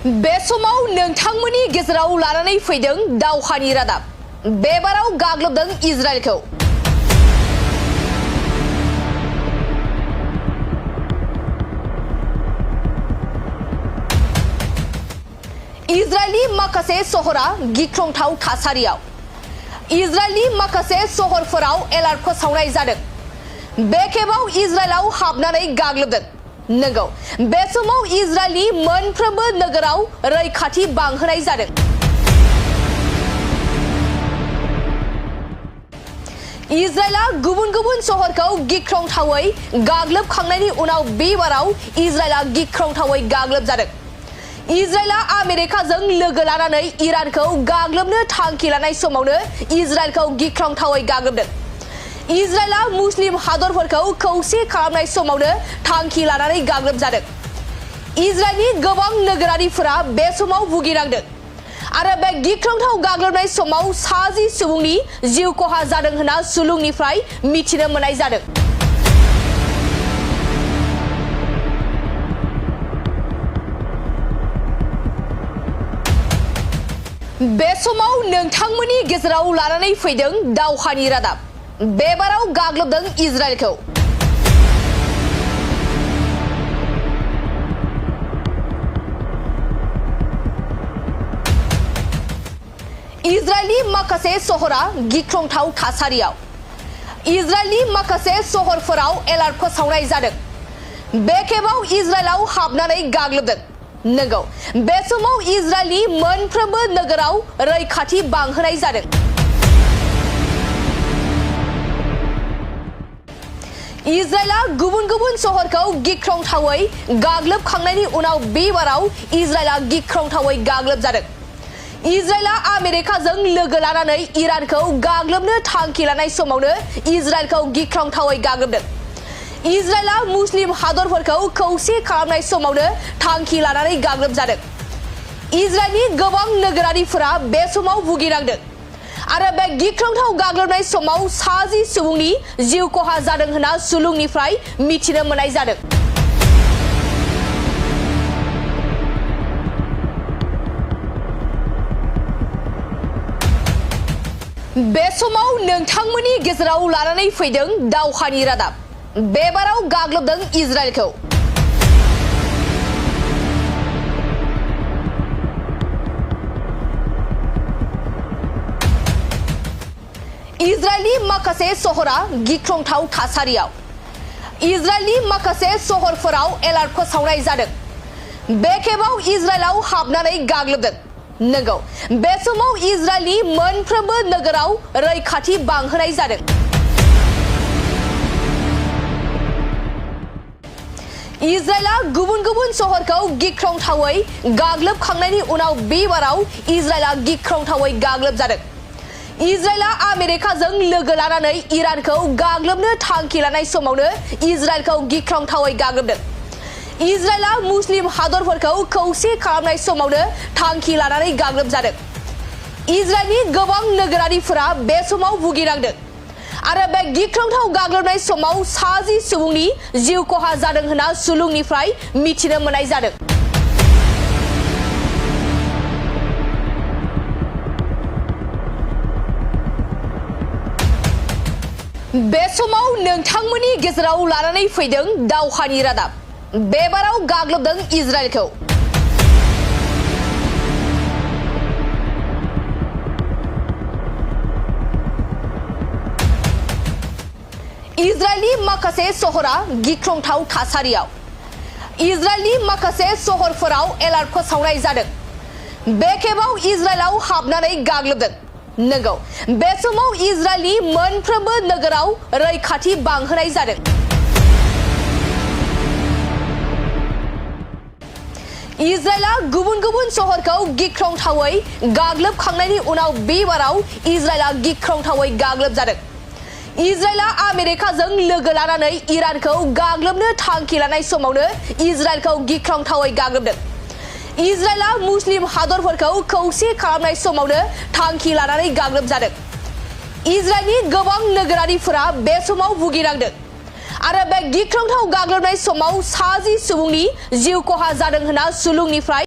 बे समाव नोंथांमोननि गेजेराव लानानै फैदों दावहानि रादाब। बेबाराव गाग्लोबदों इजराइलखौ। इजराइलनि माखासे सहरा गिख्रंथाव थासारियाव। इजराइलनि माखासे सहरफोराव एलार्ट फोसावनाय जादों। बे खेबाव इजराइलाव हाबनानै गाग्लोबदों। नंगौ, बे समाव इजराइलनि मोनफ्रोमबो नोगोराव रैखाथि बांहोनाय जादों। इजराइला गुबुन सहरखौ गिख्रंथावै गाग्लोबखांनायनि उनाव बेबाराव इजराइला गिख्रंथावै गाग्लोबजादों। इजराइला आमेरिकाजों लोगो लानानै इरानखौ गाग्लोबनो थांखि लानाय समावनो इजराइलखौ गिख्रंथावै गाग्लोबदों। इजराइला मुस्लिम हादरफोरखौ खौसे खालामनाय समावनो थांखि लानानै गाग्लोबजादों। इजराइलनि गोबां नोगोरारिफोरा बे समाव भुगिनांदों आरो बे गिख्रंथाव गाग्लोबनाय समाव 60 सुबुंनि जिउ खहा जादों होनना सुलुंनिफ्राय मिथिनो मोननाय जादों। बे समाव नोंथांमोननि गेजेराव लानानै फैदों दावहानि रादाब। बेबाराव गाग्लोबदों इजराइलखौ। इजराइलनि माखासे सहरा गिख्रंथाव थासारियाव। इजराइलनि माखासे सहरफोराव एलार्ट फोसावनाय जादों। बे खेबाव इजराइलाव हाबनानै गाग्लोबदों। नंगौ, बे समाव इजराइलनि मोनफ्रोमबो नोगोराव रैखाथि बांहोनाय जादों। इजराइला गुबुन सहरखौ गिख्रंथावै गाग्लोबखांनायनि उनाव बेबाराव इजराइला गिख्रंथावै गाग्लोबजादों। इजराइला आमेरिकाजों लोगो लानानै इरानखौ गाग्लोबनो थांखि लानाय समावनो इजराइलखौ गिख्रंथावै गाग्लोबदों। इजराइला मुस्लिम हादरफोरखौ खौसे खालामनाय समावनो थांखि लानानै गाग्लोबजादों। इजराइलनि गोबां नोगोरारिफोरा बे समाव भुगिनांदों आरो बे गिख्रंथाव गाग्लोबनाय समाव 60 सुबुंनि जिउ खहा जादों होनना सुलुंनिफ्राय मिथिनो मोननाय जादों। बे समाव नोंथांमोननि गेजेराव लानानै फैदों दावहानि रादाब। बेबाराव गाग्लोबदों इजराइलखौ। इजराइलनि माखासे सहरा गिख्रंथाव थासारियाव। इजराइलनि माखासे सहरफोराव एलार्ट फोसावनाय जादों। बे खेबाव इजराइलाव हाबनानै गाग्लोबदों। नंगौ, बे समाव इजराइलनि मोनफ्रोमबो नोगोराव रैखाथि बांहोनाय जादों। इजराइला गुबुन सहरखौ गिख्रंथावै गाग्लोबखांनायनि उनाव बेबाराव इजराइला गिख्रंथावै गाग्लोबजादों। इजराइला आमेरिकाजों लोगो लानानै इरानखौ गाग्लोबनो थांखि लानाय समावनो इजराइलखौ गिख्रंथावै गाग्लोबदों। इजराइला मुस्लिम हादरफोरखौ खौसे खालामनाय समावनो थांखि लानानै गाग्लोबजादों। इजराइलनि गोबां नोगोरारिफोरा बे समाव भुगिनांदों आरो बे गिख्रंथाव गाग्लोबनाय समाव 60 सुबुंनि जिउ खहा जादों होनना सुलुंनिफ्राय मिथिनो मोननाय जादों। बे समाव नोंथांमोननि गेजेराव लानानै फैदों दावहानि रादाब। बेबाराव गाग्लोबदों इजराइलखौ। इजराइलनि माखासे सहरा गिख्रंथाव थासारियाव। इजराइलनि माखासे सहरफोराव एलार्ट फोसावनाय जादों। बे खेबाव इजराइलाव हाबनानै गाग्लोबदों। नंगौ, बे समाव इजराइलनि मोनफ्रोमबो नोगोराव रैखाथि बांहोनाय जादों। इजराइला गुबुन सहरखौ गिख्रंथावै गाग्लोबखांनायनि उनाव बेबाराव इजराइला गिख्रंथावै गाग्लोबजादों। इजराइला आमेरिकाजों लोगो लानानै इरानखौ गाग्लोबनो थांखि लानाय समावनो इजराइलखौ गिख्रंथावै गाग्लोबदों। इजराइला मुस्लिम हादरफोरखौ खौसे खालामनाय समावनो थांखि लानानै गाग्लोबजादों। इजराइलनि गोबां नोगोरारिफोरा बे समाव भुगिनांदों आरो बे गिख्रंथाव गाग्लोबनाय समाव 60 सुबुंनि जिउ खहा जादों होनना सुलुंनिफ्राय